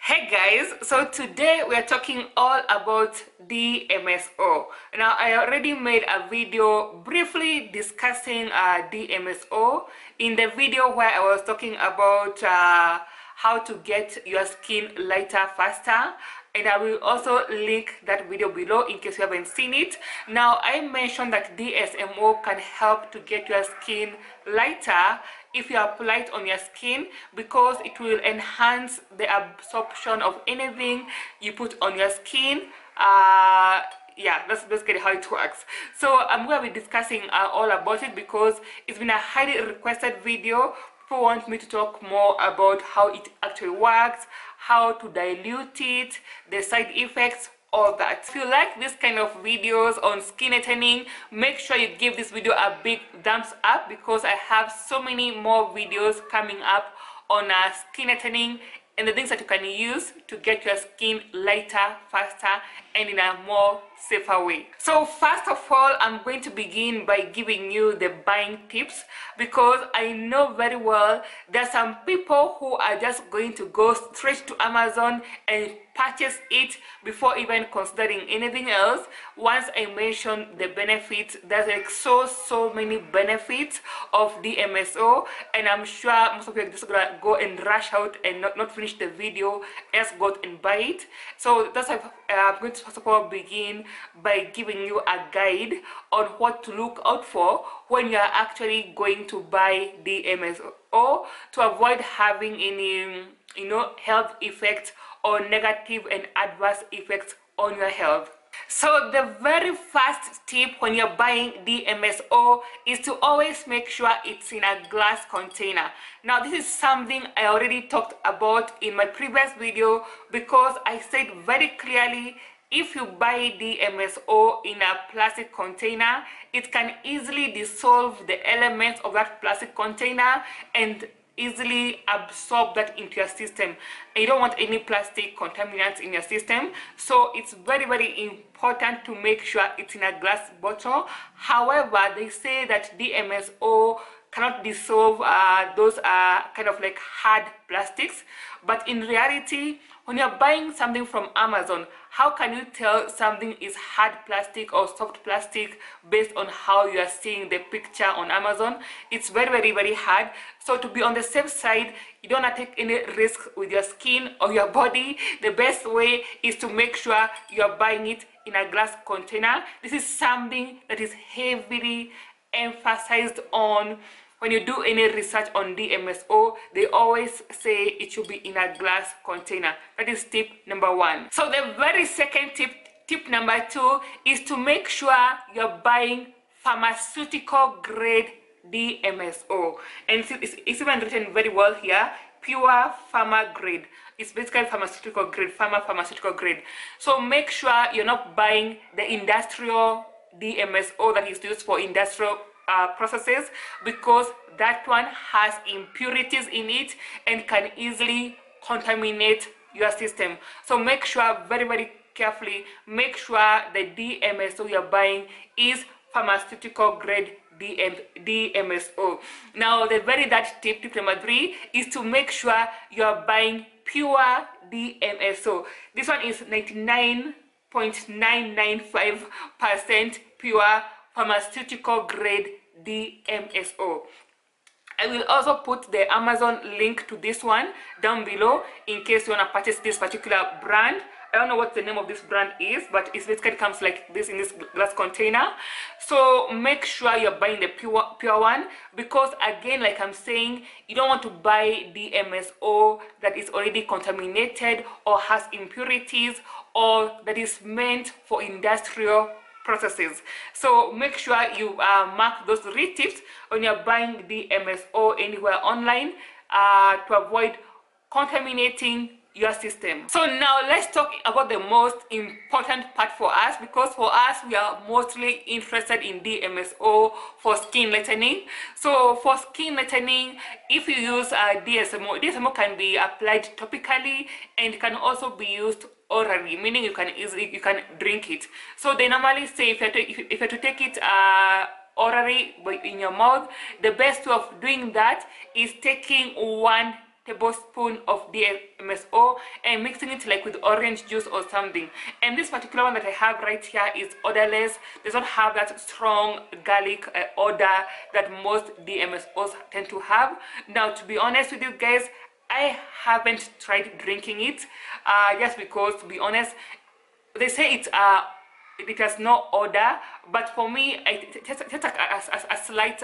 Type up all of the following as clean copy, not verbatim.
Hey guys, so today we are talking all about DMSO. Now I already made a video briefly discussing DMSO in the video where I was talking about how to get your skin lighter faster, and I will also link that video below in case you haven't seen it. Now I mentioned that DSMO can help to get your skin lighter if you apply it on your skin, because it will enhance the absorption of anything you put on your skin. Yeah, that's basically how it works. So I'm going to be discussing all about it because it's been a highly requested video. People want me to talk more about how it actually works, how to dilute it, the side effects, all that. If you like this kind of videos on skin lightening, make sure you give this video a big thumbs up, because I have so many more videos coming up on skin lightening and the things that you can use to get your skin lighter, faster, and in a more safer way. So first of all, I'm going to begin by giving you the buying tips, because I know very well there are some people who are just going to go straight to Amazon and purchase it before even considering anything else. Once I mention the benefits, there's like so many benefits of DMSO, and I'm sure most of you are just gonna go and rush out and not finish the video, just go and buy it. So that's why I'm going to first of all begin by giving you a guide on what to look out for when you are actually going to buy DMSO, to avoid having any health effects or negative and adverse effects on your health. So the very first tip when you're buying DMSO is to always make sure it's in a glass container. Now this is something I already talked about in my previous video, because I said very clearly, if you buy DMSO in a plastic container, it can easily dissolve the elements of that plastic container and easily absorb that into your system, and you don't want any plastic contaminants in your system. So it's very important to make sure it's in a glass bottle. However, they say that DMSO cannot dissolve those kind of like hard plastics, but in reality, when you're buying something from Amazon, how can you tell something is hard plastic or soft plastic based on how you are seeing the picture on Amazon? It's very hard. So to be on the safe side, you don't want to take any risk with your skin or your body. The best way is to make sure you're buying it in a glass container. This is something that is heavily emphasized on. When you do any research on DMSO, they always say it should be in a glass container. That is tip number one. So the very second tip number two, is to make sure you're buying pharmaceutical grade DMSO. And it's even written very well here, pure pharma grade. It's basically pharmaceutical grade, pharmaceutical grade. So make sure you're not buying the industrial DMSO that is used for industrial processes, because that one has impurities in it and can easily contaminate your system. So make sure very carefully, make sure the DMSO you're buying is pharmaceutical grade DMSO. Now the very last tip number three, is to make sure you're buying pure DMSO. This one is 99.995% pure pharmaceutical grade DMSO. I will also put the Amazon link to this one down below in case you want to purchase this particular brand. I don't know what the name of this brand is, but it basically comes like this in this glass container. So make sure you're buying the pure one, because again, like I'm saying, you don't want to buy DMSO that is already contaminated or has impurities, or that is meant for industrial processes. So make sure you mark those 3 tips when you're buying DMSO anywhere online to avoid contaminating your system. So now let's talk about the most important part for us, because for us, we are mostly interested in DMSO for skin lightening. So for skin lightening, if you use DSMO can be applied topically, and it can also be used orally, meaning you can drink it. So they normally say if you have to take it orally in your mouth, the best way of doing that is taking 1 tablespoon of DMSO and mixing it like with orange juice or something. And this particular one that I have right here is odorless, does not have that strong garlic odor that most DMSOs tend to have. Now, to be honest with you guys, I haven't tried drinking it just because, to be honest, they say it has no odor, but for me it has a slight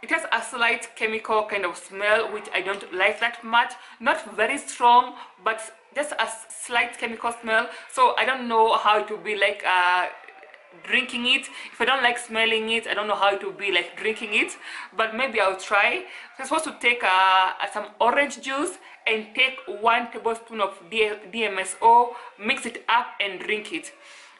it has a slight chemical kind of smell, which I don't like that much. Not very strong, but just a slight chemical smell. So I don't know how to be like drinking it. If I don't like smelling it, I don't know how to be like drinking it, but maybe I'll try. So I'm supposed to take some orange juice and take 1 tablespoon of DMSO, mix it up and drink it.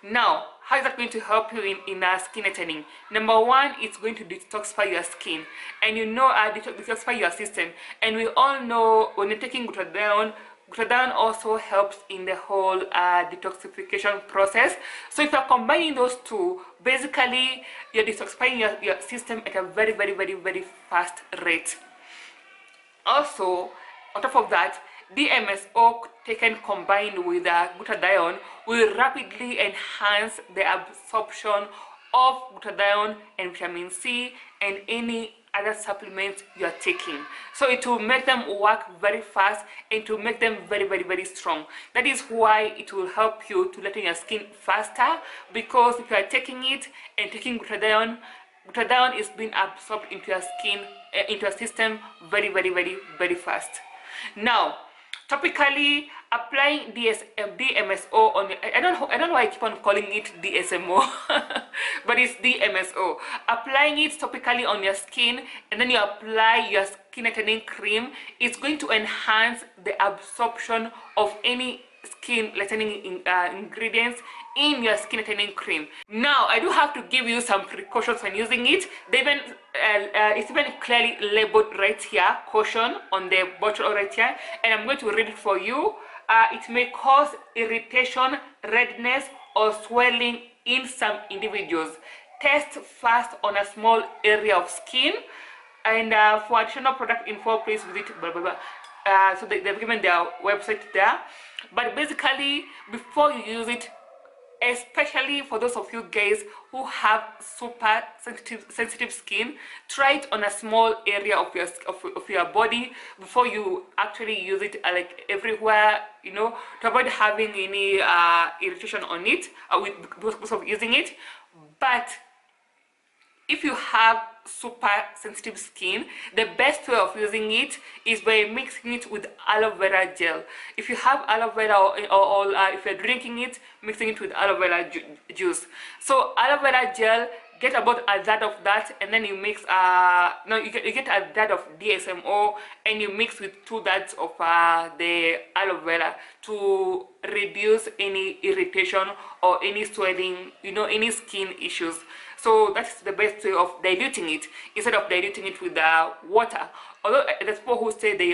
Now, how is that going to help you in skin whitening? Number one, it's going to detoxify your skin, and you know, detoxify your system. And we all know when you're taking glutathione, glutathione also helps in the whole detoxification process. So if you're combining those two, basically you're detoxifying your system at a very, very, very, very fast rate. Also, on top of that, DMSO taken combined with glutathione will rapidly enhance the absorption of glutathione and vitamin C and any other supplements you are taking. So it will make them work very fast and to make them very, very, very strong. That is why it will help you to lighten your skin faster, because if you are taking it and taking glutathione, glutathione is being absorbed into your skin, into your system very, very, very, very fast. Now, topically applying DMSO on, I don't know why I keep on calling it DSMO, but it's DMSO. Applying it topically on your skin, and then you apply your skin whitening cream. It's going to enhance the absorption of any skin lightening ingredients in your skin whitening cream. Now, I do have to give you some precautions when using it. It's even clearly labeled right here, caution, on the bottle right here, and I'm going to read it for you. It may cause irritation, redness, or swelling in some individuals. Test first on a small area of skin, and for additional product info, please visit blah blah blah. So they've given their website there. But basically, before you use it, especially for those of you guys who have super sensitive skin, try it on a small area of your body before you actually use it like everywhere, you know, to avoid having any irritation on it because of using it. But if you have super sensitive skin, the best way of using it is by mixing it with aloe vera gel. If you have aloe vera or if you're drinking it, mixing it with aloe vera juice. So aloe vera gel, get about a third of that, and then you mix you get a third of DSMO, and you mix with 2/3 of the aloe vera to reduce any irritation or any swelling, you know, any skin issues. So that's the best way of diluting it, instead of diluting it with water. Although there's people who say they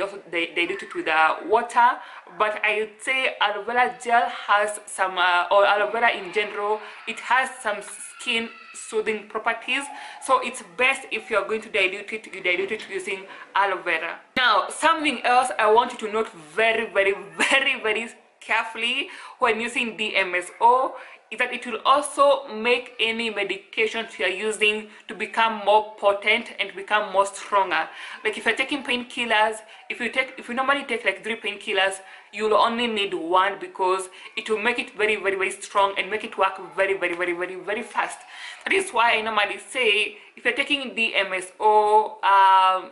dilute it with water, but I would say aloe vera gel has some, or aloe vera in general, it has some skin soothing properties. So it's best, if you're going to dilute it, you dilute it using aloe vera. Now, something else I want you to note very, very, very, very carefully when using DMSO is that it will also make any medications you are using to become more potent and to become more stronger. Like if you're taking painkillers, if you normally take like 3 painkillers, you'll only need 1, because it will make it very, very, very strong and make it work very, very, very, very, very fast. That is why I normally say, if you're taking DMSO,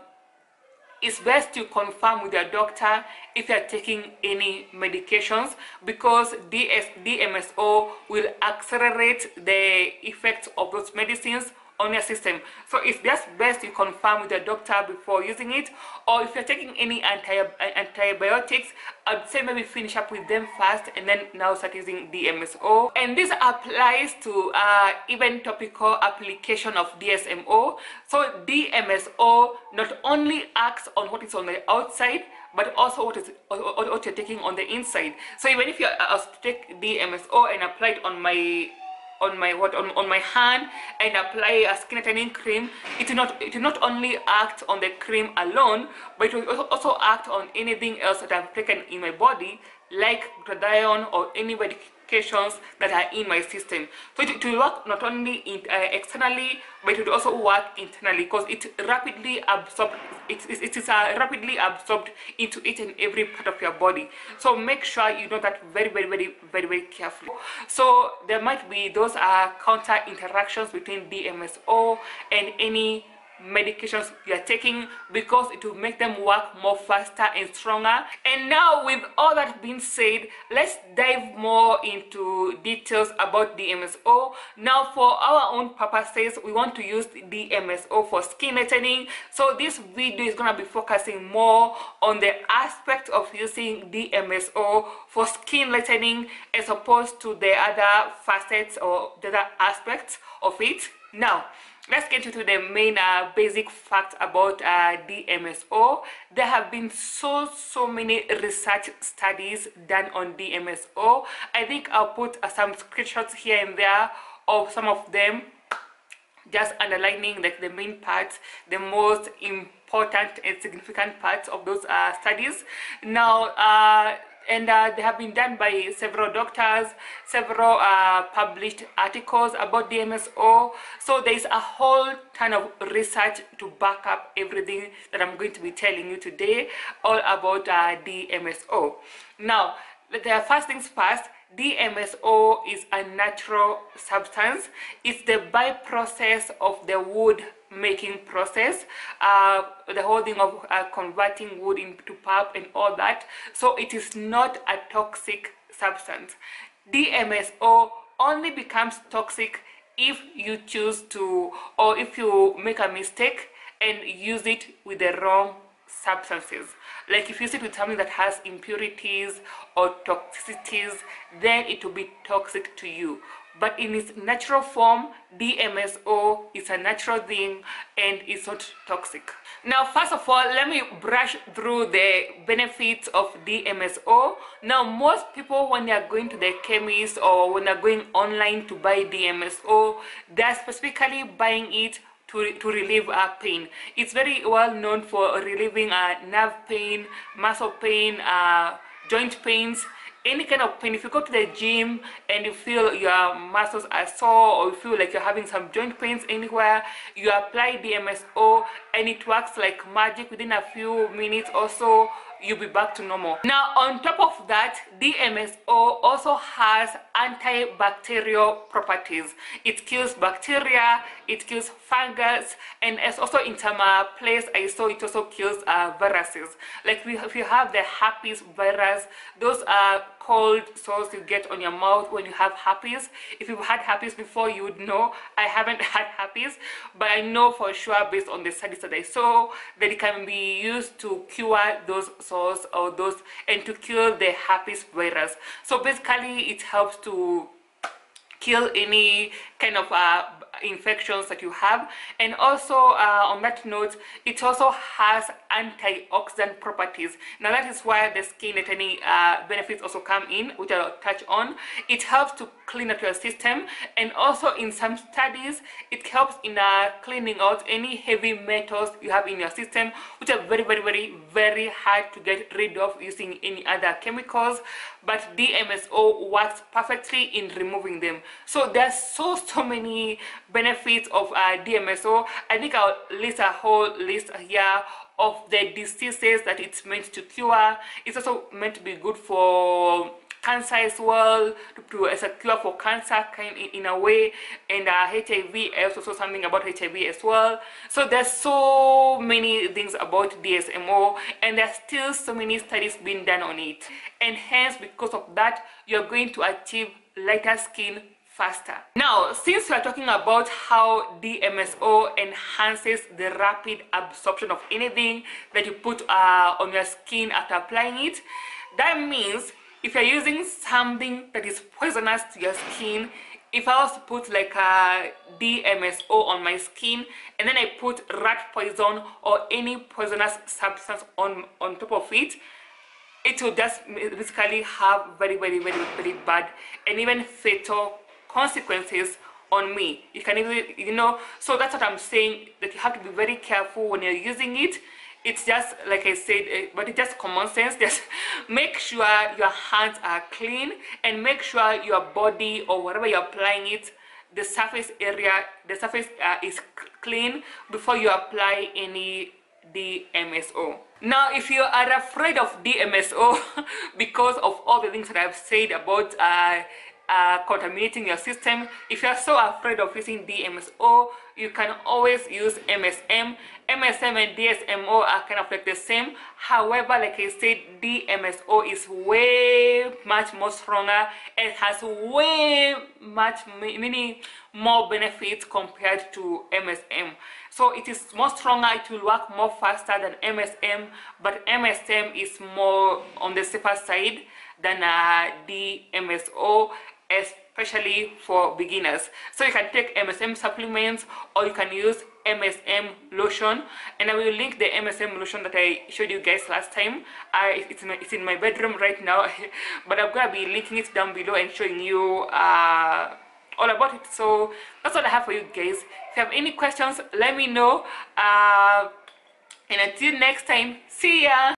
it's best to confirm with your doctor if you are taking any medications, because DMSO will accelerate the effects of those medicines on your system. So it's just best you confirm with your doctor before using it. Or if you're taking any antibiotics, I'd say maybe finish up with them first and then now start using DMSO. And this applies to even topical application of DSMO. So DMSO not only acts on what is on the outside, but also what you're taking on the inside. So even if you take DMSO and apply it on my on my on my hand and apply a skin tightening cream, it will not only act on the cream alone, but it will also act on anything else that I've taken in my body, like glutathione or any medications that are in my system. So it will work not only externally, but it will also work internally, because it rapidly absorbs. It is rapidly absorbed into each and every part of your body. So make sure you know that very carefully. So there might be those counter interactions between DMSO and any medications you are taking, because it will make them work more faster and stronger. And now, with all that being said, let's dive more into details about DMSO. Now, for our own purposes, we want to use DMSO for skin lightening, so this video is going to be focusing more on the aspect of using DMSO for skin lightening as opposed to the other facets or the other aspects of it. Now, let's get into the main basic facts about DMSO. There have been so many research studies done on DMSO. I think I'll put some screenshots here and there of some of them, just underlining like the main parts, the most important and significant parts of those studies. Now, they have been done by several doctors, several published articles about DMSO. So there is a whole ton of research to back up everything that I'm going to be telling you today, all about DMSO. Now, the first things first, DMSO is a natural substance. It's the byprocess of the wood making process, the whole thing of converting wood into pulp and all that. So it is not a toxic substance. DMSO only becomes toxic if you choose to, or if you make a mistake and use it with the wrong substances. Like if you use it with something that has impurities or toxicities, then it will be toxic to you. But in its natural form, DMSO is a natural thing and it's not toxic. Now, first of all, let me brush through the benefits of DMSO. Now, most people, when they are going to the chemist or when they're going online to buy DMSO, they're specifically buying it to relieve pain. It's very well known for relieving nerve pain, muscle pain, joint pains, any kind of pain. If you go to the gym and you feel your muscles are sore, or you feel like you're having some joint pains anywhere, you apply DMSO and it works like magic. Within a few minutes or so, you'll be back to normal. Now, on top of that, DMSO also has antibacterial properties. It kills bacteria, it kills fungus, and as also in some place I saw it also kills viruses. Like if you have the herpes virus, those are cold sores you get on your mouth when you have herpes. If you've had herpes before, you would know. I haven't had herpes, but I know for sure based on the studies that I saw that it can be used to cure those sores or those, and to kill the herpes virus. So basically it helps to kill any kind of infections that you have. And also on that note, it also has antioxidant properties. Now that is why the skin lightening benefits also come in, which I'll touch on. It helps to clean out your system, and also in some studies it helps in cleaning out any heavy metals you have in your system, which are very hard to get rid of using any other chemicals, but DMSO works perfectly in removing them. So there's so many benefits of DMSO. I think I'll list a whole list here of the diseases that it's meant to cure. It's also meant to be good for cancer as well, as a cure for cancer kind in a way, and HIV. I also saw something about HIV as well. So there's so many things about DMSO, and there's still so many studies being done on it, and hence because of that you're going to achieve lighter skin faster. Now, since we are talking about how DMSO enhances the rapid absorption of anything that you put on your skin after applying it, that means if you're using something that is poisonous to your skin, if I was to put like a DMSO on my skin and then I put rat poison or any poisonous substance on top of it, it will just basically have very bad and even fatal consequences on me. You can even, you know, so that's what I'm saying, that you have to be very careful when you're using it. It's just like I said, but it's just common sense. Just make sure your hands are clean, and make sure your body or whatever you're applying it, the surface area, the surface is clean before you apply any DMSO. Now, if you are afraid of DMSO because of all the things that I've said about contaminating your system, if you're so afraid of using DMSO, you can always use MSM. MSM and DMSO are kind of like the same. However, like I said, DMSO is way much more stronger. It has way much many more benefits compared to MSM. So it is more stronger, it will work more faster than MSM, but MSM is more on the safer side than DMSO, especially for beginners. So you can take MSM supplements, or you can use MSM lotion, and I will link the MSM lotion that I showed you guys last time. It's in my bedroom right now, but I'm gonna be linking it down below and showing you all about it. So that's all I have for you guys. If you have any questions, let me know, and until next time, see ya.